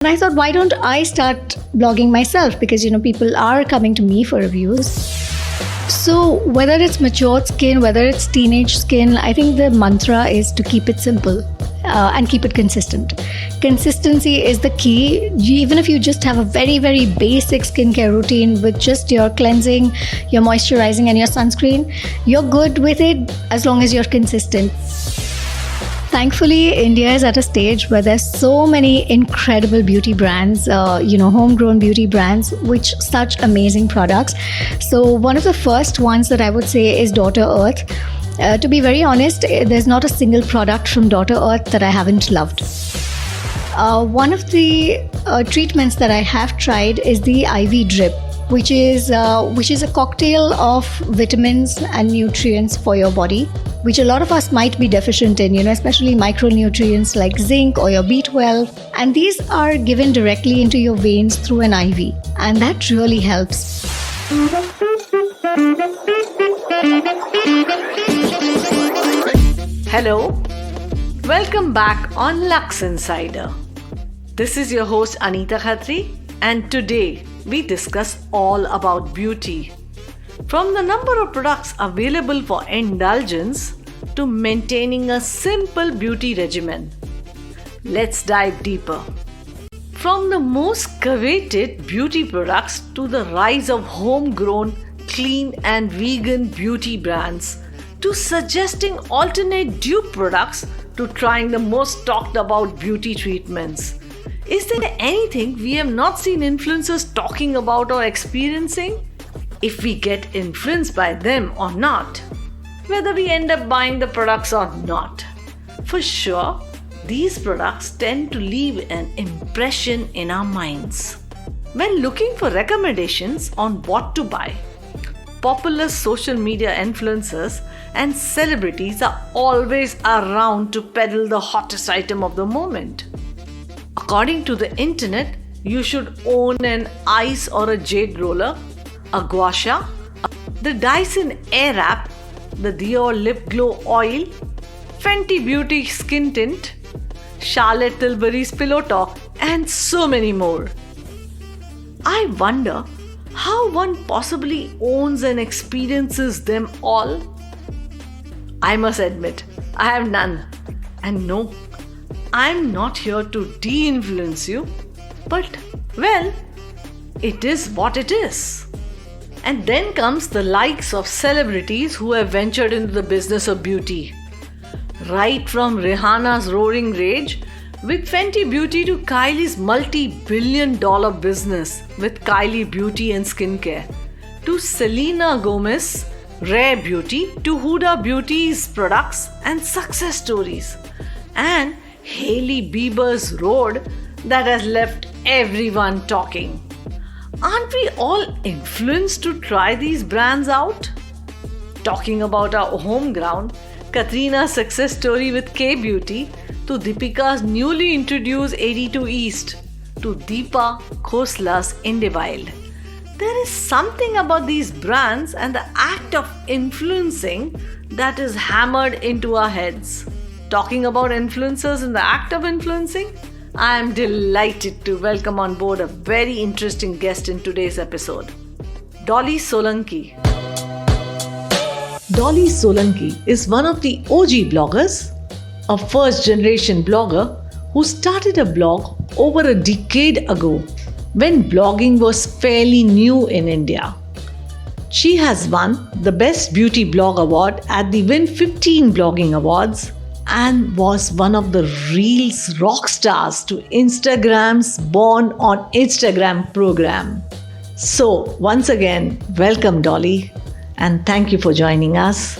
And I thought, why don't I start blogging myself? Because, people are coming to me for reviews. So whether it's matured skin, whether it's teenage skin, I think the mantra is to keep it simple and keep it consistent. Consistency is the key. Even if you just have a very, very basic skincare routine with just your cleansing, your moisturizing and your sunscreen, you're good with it as long as you're consistent. Thankfully, India is at a stage where there's so many incredible beauty brands, homegrown beauty brands, which such amazing products. So one of the first ones that I would say is Daughter Earth. To be very honest, there's not a single product from Daughter Earth that I haven't loved. One of the treatments that I have tried is the IV drip, which is a cocktail of vitamins and nutrients for your body, which a lot of us might be deficient in, especially micronutrients like zinc or your B12. And these are given directly into your veins through an IV. And that really helps. Hello, welcome back on Luxe Insider. This is your host Anita Khatri, and today we discuss all about beauty. From the number of products available for indulgence to maintaining a simple beauty regimen. Let's dive deeper. From the most coveted beauty products to the rise of homegrown, clean and vegan beauty brands, to suggesting alternate dupe products, to trying the most talked about beauty treatments. Is there anything we have not seen influencers talking about or experiencing? If we get influenced by them or not, whether we end up buying the products or not. For sure, these products tend to leave an impression in our minds. When looking for recommendations on what to buy, popular social media influencers and celebrities are always around to peddle the hottest item of the moment. According to the internet, you should own an ice or a jade roller, a gua sha, the Dyson Airwrap, the Dior Lip Glow Oil, Fenty Beauty Skin Tint, Charlotte Tilbury's Pillow Talk, and so many more. I wonder how one possibly owns and experiences them all. I must admit, I have none. And no, I'm not here to de-influence you, but, well, it is what it is. And then comes the likes of celebrities who have ventured into the business of beauty. Right from Rihanna's roaring rage with Fenty Beauty to Kylie's multi-billion-dollar business with Kylie Beauty and Skincare, to Selena Gomez's Rare Beauty, to Huda Beauty's products and success stories, and Hailey Bieber's road that has left everyone talking. Aren't we all influenced to try these brands out? Talking about our home ground, Katrina's success story with K-Beauty, to Deepika's newly introduced 82 East, to Deepa Khosla's Enviable. There is something about these brands and the act of influencing that is hammered into our heads. Talking about influencers and the act of influencing, I am delighted to welcome on board a very interesting guest in today's episode, Dollie Solanki. Dollie Solanki is one of the OG bloggers, a first-generation blogger who started a blog over a decade ago when blogging was fairly new in India. She has won the Best Beauty Blog Award at the Win 15 Blogging Awards and was one of the Reels rock stars to Instagram's Born on Instagram program. So, once again, welcome Dollie, and thank you for joining us.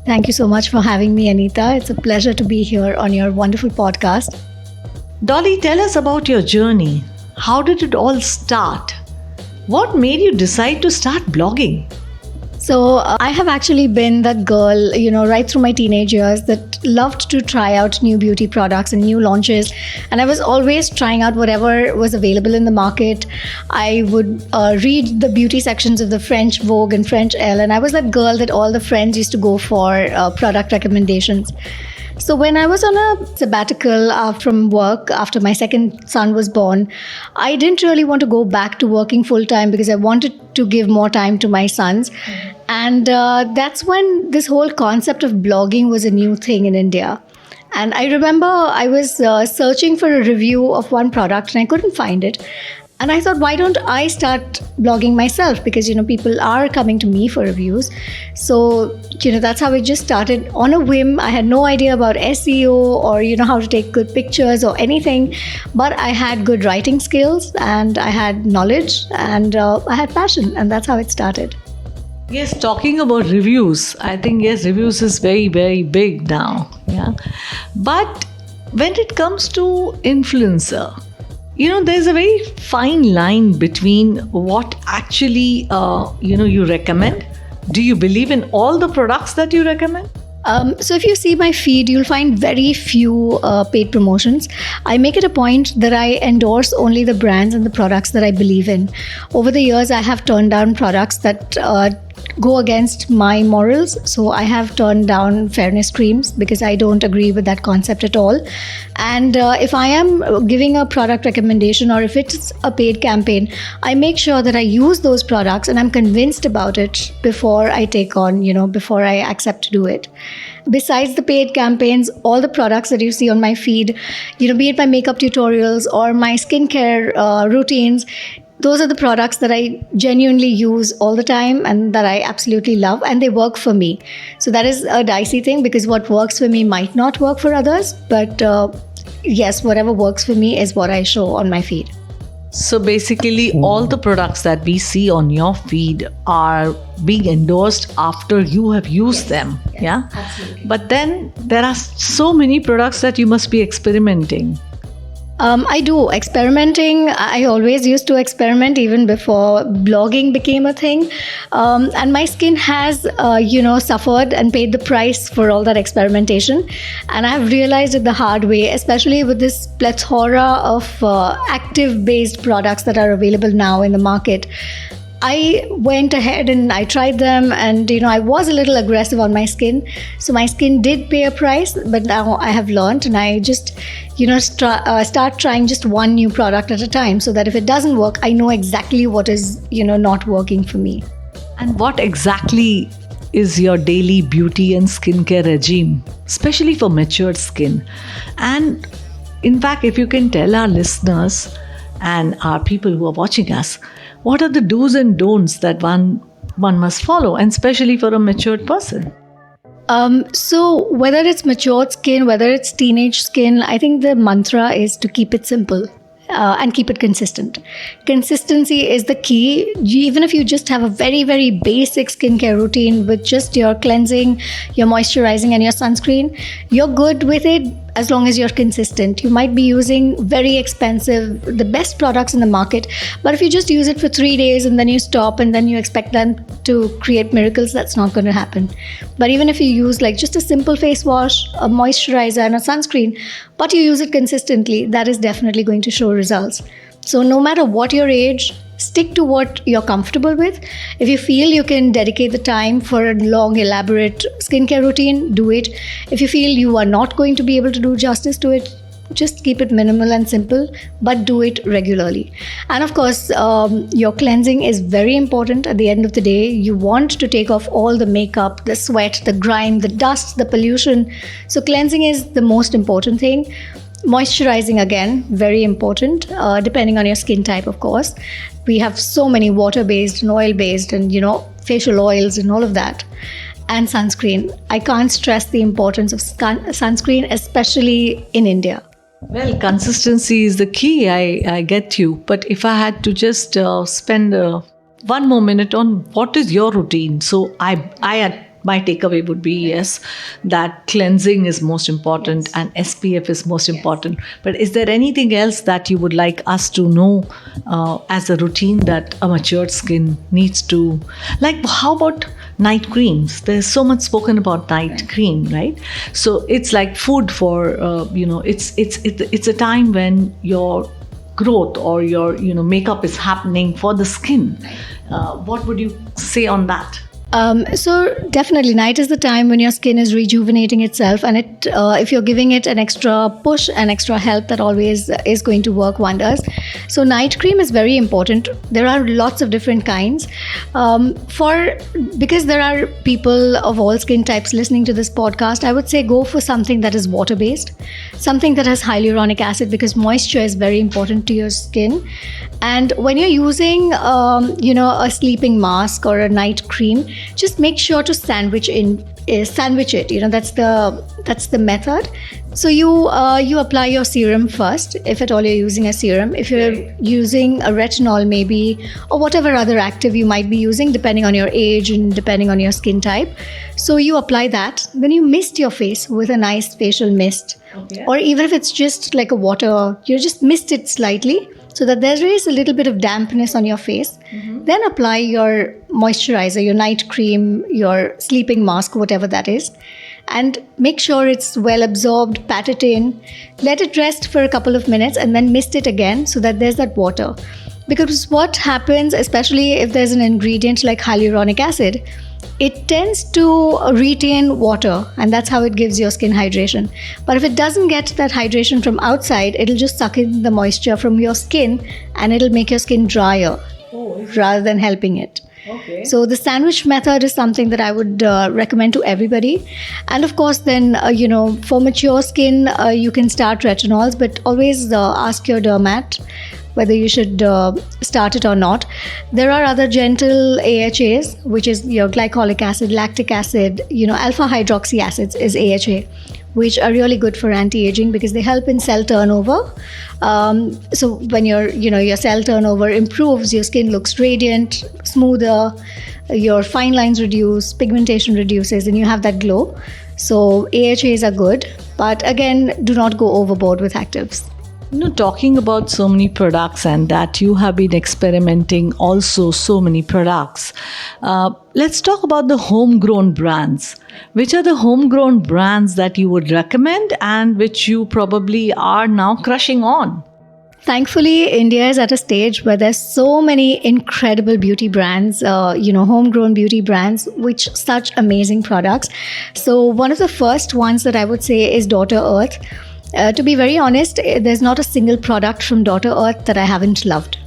Thank you so much for having me, Anita. It's a pleasure to be here on your wonderful podcast. Dollie, tell us about your journey. How did it all start? What made you decide to start blogging? So I have actually been that girl, right through my teenage years that loved to try out new beauty products and new launches. And I was always trying out whatever was available in the market. I would read the beauty sections of the French Vogue and French Elle. And I was that girl that all the friends used to go for product recommendations. So when I was on a sabbatical from work after my second son was born, I didn't really want to go back to working full time because I wanted to give more time to my sons. And that's when this whole concept of blogging was a new thing in India. And I remember I was searching for a review of one product and I couldn't find it. And I thought, why don't I start blogging myself? Because, people are coming to me for reviews. So, that's how it just started on a whim. I had no idea about SEO or, how to take good pictures or anything. But I had good writing skills and I had knowledge and I had passion. And that's how it started. Yes, talking about reviews, I think, yes, reviews is very, very big now. Yeah. But when it comes to influencer, there's a very fine line between what actually, you recommend. Do you believe in all the products that you recommend? So if you see my feed, you'll find very few paid promotions. I make it a point that I endorse only the brands and the products that I believe in. Over the years, I have turned down products that go against my morals. So I have turned down fairness creams because I don't agree with that concept at all. And if I am giving a product recommendation or if it's a paid campaign, I make sure that I use those products and I'm convinced about it before I take on, before I accept to do it. Besides the paid campaigns, all the products that you see on my feed, be it my makeup tutorials or my skincare routines, those are the products that I genuinely use all the time and that I absolutely love, and they work for me. So that is a dicey thing because what works for me might not work for others. But yes, whatever works for me is what I show on my feed. So basically, all the products that we see on your feed are being endorsed after you have used them. Yes, yeah? Absolutely. But then there are so many products that you must be experimenting. I do. Experimenting, I always used to experiment even before blogging became a thing. And my skin has, suffered and paid the price for all that experimentation. And I have realized it the hard way, especially with this plethora of active-based products that are available now in the market. I went ahead and I tried them and, I was a little aggressive on my skin. So my skin did pay a price, but now I have learned and I just, start trying just one new product at a time so that if it doesn't work, I know exactly what is, not working for me. And what exactly is your daily beauty and skincare regime, especially for matured skin? And in fact, if you can tell our listeners and our people who are watching us, what are the do's and don'ts that one must follow, and especially for a matured person? So whether it's matured skin, whether it's teenage skin, I think the mantra is to keep it simple. And keep it consistent. Consistency is the key. Even if you just have a very, very basic skincare routine with just your cleansing, your moisturizing and your sunscreen, you're good with it as long as you're consistent. You might be using very expensive, the best products in the market, but if you just use it for 3 days and then you stop and then you expect them to create miracles, that's not going to happen. But even if you use just a simple face wash, a moisturizer and a sunscreen, but you use it consistently, that is definitely going to show results. So no matter what your age, stick to what you're comfortable with. If you feel you can dedicate the time for a long, elaborate skincare routine, do it. If you feel you are not going to be able to do justice to it, just keep it minimal and simple, but do it regularly. And of course, your cleansing is very important. At the end of the day, you want to take off all the makeup, the sweat, the grime, the dust, the pollution. So cleansing is the most important thing. Moisturizing, again, very important, depending on your skin type, of course. We have so many water-based and oil-based and, facial oils and all of that. And sunscreen. I can't stress the importance of sunscreen, especially in India. Well, consistency is the key. I get you. But if I had to just spend one more minute on what is your routine. So my takeaway would be, yes, that cleansing is most important, yes, and SPF is most important. But is there anything else that you would like us to know as a routine that a matured skin needs to, how about night creams? There's so much spoken about night cream, right? So it's like food for, it's a time when your growth or your, makeup is happening for the skin. What would you say on that? So definitely night is the time when your skin is rejuvenating itself, and if you're giving it an extra push and extra help, that always is going to work wonders. So night cream is very important. There are lots of different kinds. Because there are people of all skin types listening to this podcast, I would say go for something that is water based, something that has hyaluronic acid, because moisture is very important to your skin. And when you're using a sleeping mask or a night cream, just make sure to sandwich it. That's the method. So you apply your serum first, if at all you're using a serum. If you're using a retinol maybe, or whatever other active you might be using, depending on your age and depending on your skin type. So you apply that, then you mist your face with a nice facial mist. Okay. Or even if it's just like a water, you just mist it slightly so that there is a little bit of dampness on your face. Mm-hmm. Then apply your moisturizer, your night cream, your sleeping mask, whatever that is. And make sure it's well absorbed, pat it in, let it rest for a couple of minutes, and then mist it again so that there's that water. Because what happens, especially if there's an ingredient like hyaluronic acid, it tends to retain water, and that's how it gives your skin hydration. But if it doesn't get that hydration from outside, it'll just suck in the moisture from your skin, and it'll make your skin drier rather than helping it. Okay. So the sandwich method is something that I would recommend to everybody. And of course, then, for mature skin, you can start retinols, but always ask your dermat whether you should start it or not. There are other gentle AHAs, which is your glycolic acid, lactic acid, alpha hydroxy acids is AHA, which are really good for anti-aging because they help in cell turnover. So when your cell turnover improves, your skin looks radiant, smoother, your fine lines reduce, pigmentation reduces, and you have that glow. So AHAs are good, but again, do not go overboard with actives. Talking about so many products and that you have been experimenting also so many products, let's talk about the homegrown brands. Which are the homegrown brands that you would recommend and which you probably are now crushing on? Thankfully, India is at a stage where there's so many incredible beauty brands, homegrown beauty brands, which such amazing products. So one of the first ones that I would say is Daughter Earth. To be very honest, there's not a single product from Daughter Earth that I haven't loved.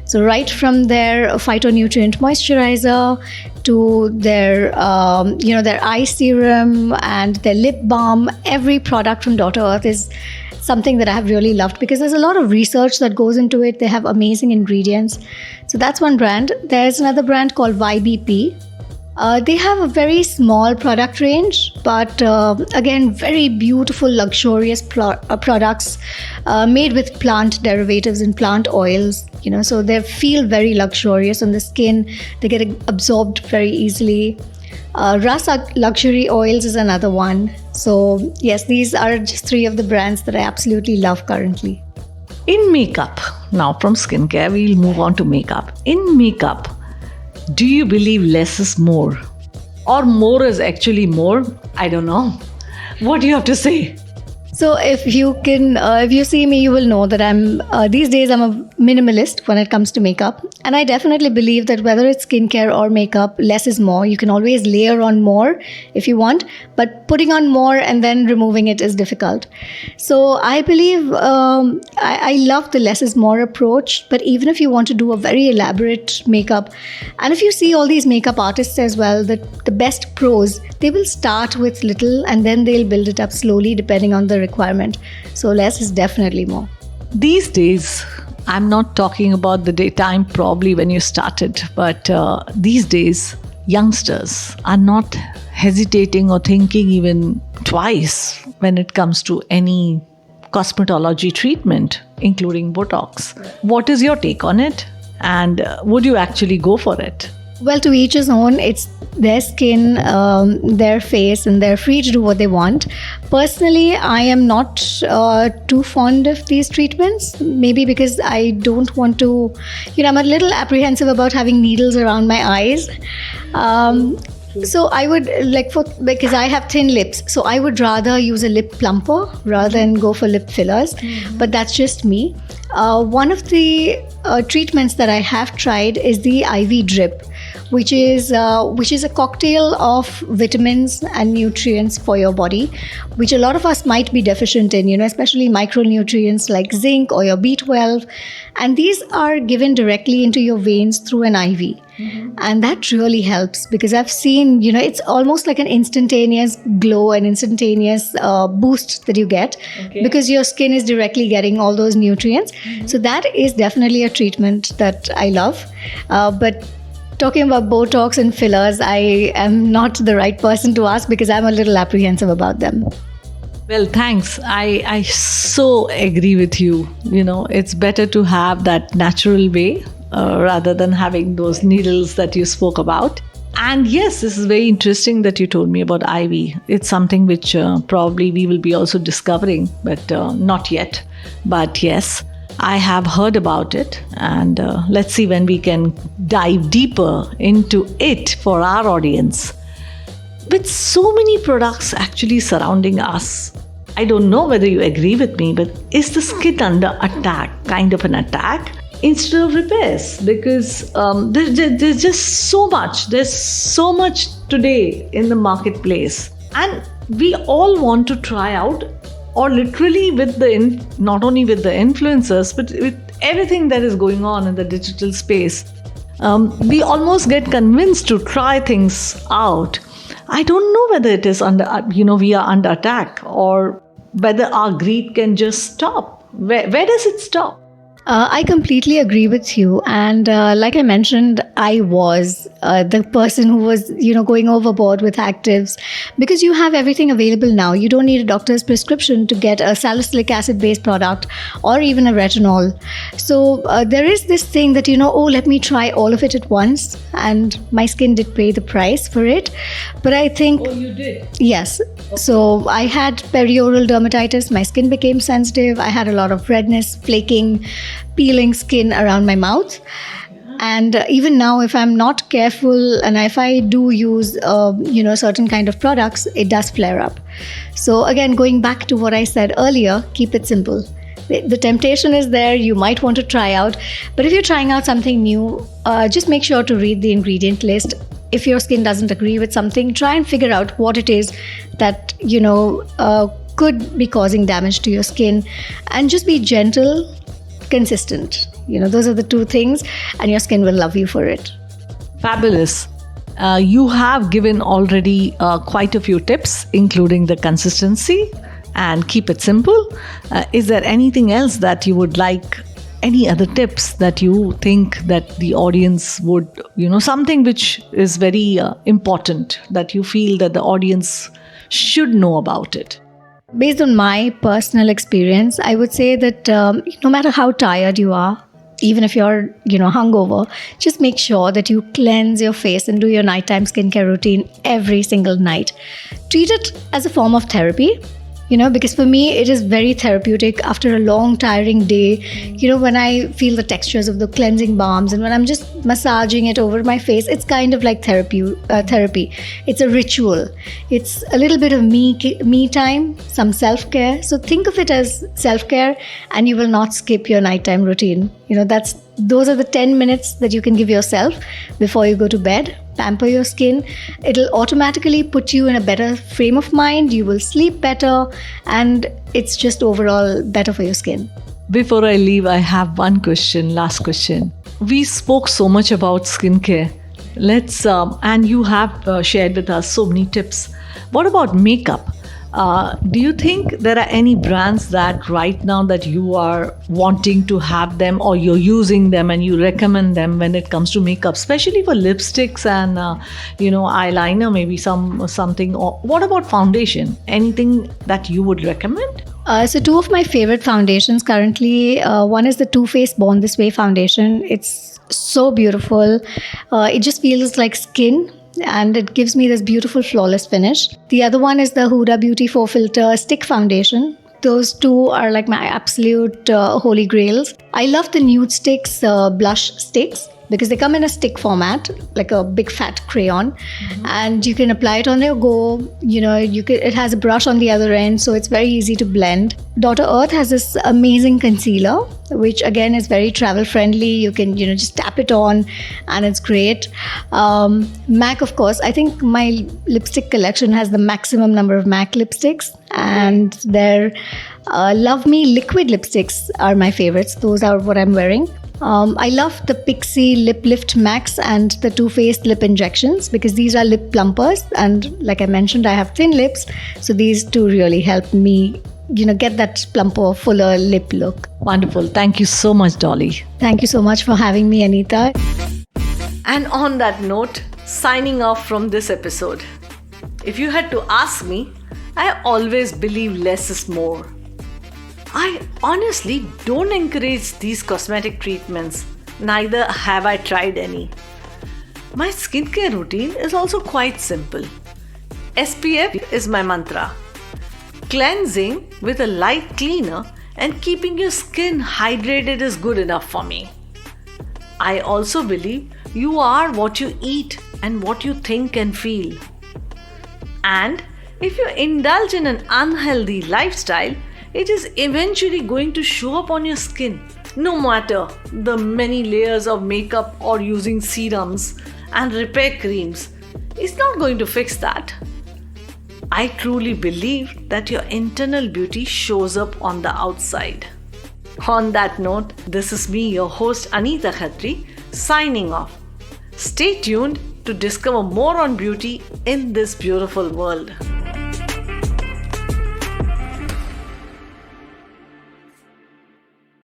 So right from their phytonutrient moisturizer to their eye serum and their lip balm, every product from Daughter Earth is something that I have really loved because there's a lot of research that goes into it. They have amazing ingredients. So that's one brand. There's another brand called YBP. They have a very small product range, but again, very beautiful, luxurious products made with plant derivatives and plant oils. So they feel very luxurious on the skin. They get absorbed very easily. Rasa Luxury Oils is another one. So yes, these are just three of the brands that I absolutely love currently. In makeup, now from skincare, we'll move on to makeup. In makeup, do you believe less is more? Or more is actually more? I don't know. What do you have to say? So if you see me, you will know that these days I'm a minimalist when it comes to makeup. And I definitely believe that whether it's skincare or makeup, less is more. You can always layer on more if you want, but putting on more and then removing it is difficult. So I believe I love the less is more approach, but even if you want to do a very elaborate makeup, and if you see all these makeup artists as well, the best pros, they will start with little and then they'll build it up slowly depending on the requirement. So less is definitely more. These days, I'm not talking about the daytime probably when you started, but these days, youngsters are not hesitating or thinking even twice when it comes to any cosmetology treatment, including Botox. What is your take on it? And would you actually go for it? Well, to each his own. It's their skin, their face, and they're free to do what they want. Personally, I am not too fond of these treatments, maybe because I don't want to, I'm a little apprehensive about having needles around my eyes. So I would because I have thin lips, so I would rather use a lip plumper rather than go for lip fillers. But that's just me. One of the treatments that I have tried is the IV drip, which is a cocktail of vitamins and nutrients for your body, which a lot of us might be deficient in, especially micronutrients like zinc or your B12. And these are given directly into your veins through an IV. And that really helps because I've seen, it's almost like an instantaneous glow, an instantaneous boost that you get because your skin is directly getting all those nutrients. So that is definitely a treatment that I love. But talking about Botox and fillers, I am not the right person to ask because I'm a little apprehensive about them. Well, thanks. I so agree with you. It's better to have that natural way rather than having those needles that you spoke about. And yes, this is very interesting that you told me about IV. It's something which probably we will be also discovering, but not yet. But yes, I have heard about it, and let's see when we can dive deeper into it for our audience. With so many products actually surrounding us, I don't know whether you agree with me, but is the skin under attack, kind of an attack, instead of repairs? Because there's just so much. There's so much today in the marketplace. And we all want to try out, or literally with not only with the influencers, but with everything that is going on in the digital space. We almost get convinced to try things out. I don't know whether it is we are under attack, or whether our greed can just stop. Where does it stop? I completely agree with you. And like I mentioned, I was the person who was, going overboard with actives because you have everything available now. You don't need a doctor's prescription to get a salicylic acid-based product or even a retinol. So there is this thing that, let me try all of it at once. And my skin did pay the price for it. But I think... Oh, you did? Yes. Okay. So I had perioral dermatitis. My skin became sensitive. I had a lot of redness, flaking, peeling skin around my mouth. And even now, if I'm not careful and if I do use certain kind of products, it does flare up. So again, going back to what I said earlier, keep it simple. The temptation is there. You might want to try out, but if you're trying out something new, just make sure to read the ingredient list. If your skin doesn't agree with something, try and figure out what it is that could be causing damage to your skin, and just be gentle, consistent. Those are the two things, and your skin will love you for it. Fabulous. You have given already quite a few tips, including the consistency and keep it simple. Is there anything else that you would like, any other tips that you think that the audience would, something which is very important that you feel that the audience should know about it? Based on my personal experience, I would say that no matter how tired you are, even if you're, hungover, just make sure that you cleanse your face and do your nighttime skincare routine every single night. Treat it as a form of therapy. Because for me, it is very therapeutic after a long, tiring day. When I feel the textures of the cleansing balms and when I'm just massaging it over my face, it's kind of like therapy. It's a ritual. It's a little bit of me time, some self-care. So think of it as self-care, and you will not skip your nighttime routine. Those are the 10 minutes that you can give yourself before you go to bed. Pamper your skin. It'll automatically put you in a better frame of mind. You will sleep better, and it's just overall better for your skin. Before I leave, I have one question, last question. We spoke so much about skincare. Let's and you have shared with us so many tips. What about makeup? Do you think there are any brands that right now that you are wanting to have them, or you're using them and you recommend them when it comes to makeup, especially for lipsticks and eyeliner, maybe something? Or what about foundation? Anything that you would recommend? So two of my favorite foundations currently, one is the Too Faced Born This Way foundation. It's so beautiful. It just feels like skin, and it gives me this beautiful flawless finish. The other one is the Huda Beauty 4 Filter Stick Foundation. Those two are like my absolute holy grails. I love the Nude Sticks blush sticks because they come in a stick format, like a big fat crayon, and you can apply it on your go. It has a brush on the other end, so it's very easy to blend. Dr. Earth has this amazing concealer, which again is very travel friendly. You can, just tap it on and it's great. MAC, of course, I think my lipstick collection has the maximum number of MAC lipsticks, and their Love Me liquid lipsticks are my favorites. Those are what I'm wearing. I love the Pixie Lip Lift Max and the Too Faced lip injections because these are lip plumpers, and like I mentioned, I have thin lips, so these two really help me get that plumper, fuller lip look. Wonderful. Thank you so much, Dollie. Thank you so much for having me, Anita. And on that note, signing off from this episode. If you had to ask me, I always believe less is more. I honestly don't encourage these cosmetic treatments, neither have I tried any. My skincare routine is also quite simple. SPF is my mantra. Cleansing with a light cleaner and keeping your skin hydrated is good enough for me. I also believe you are what you eat and what you think and feel. And if you indulge in an unhealthy lifestyle, it is eventually going to show up on your skin, no matter the many layers of makeup or using serums and repair creams. It's not going to fix that. I truly believe that your internal beauty shows up on the outside. On that note, this is me, your host Anita Khatri, signing off. Stay tuned to discover more on beauty in this beautiful world.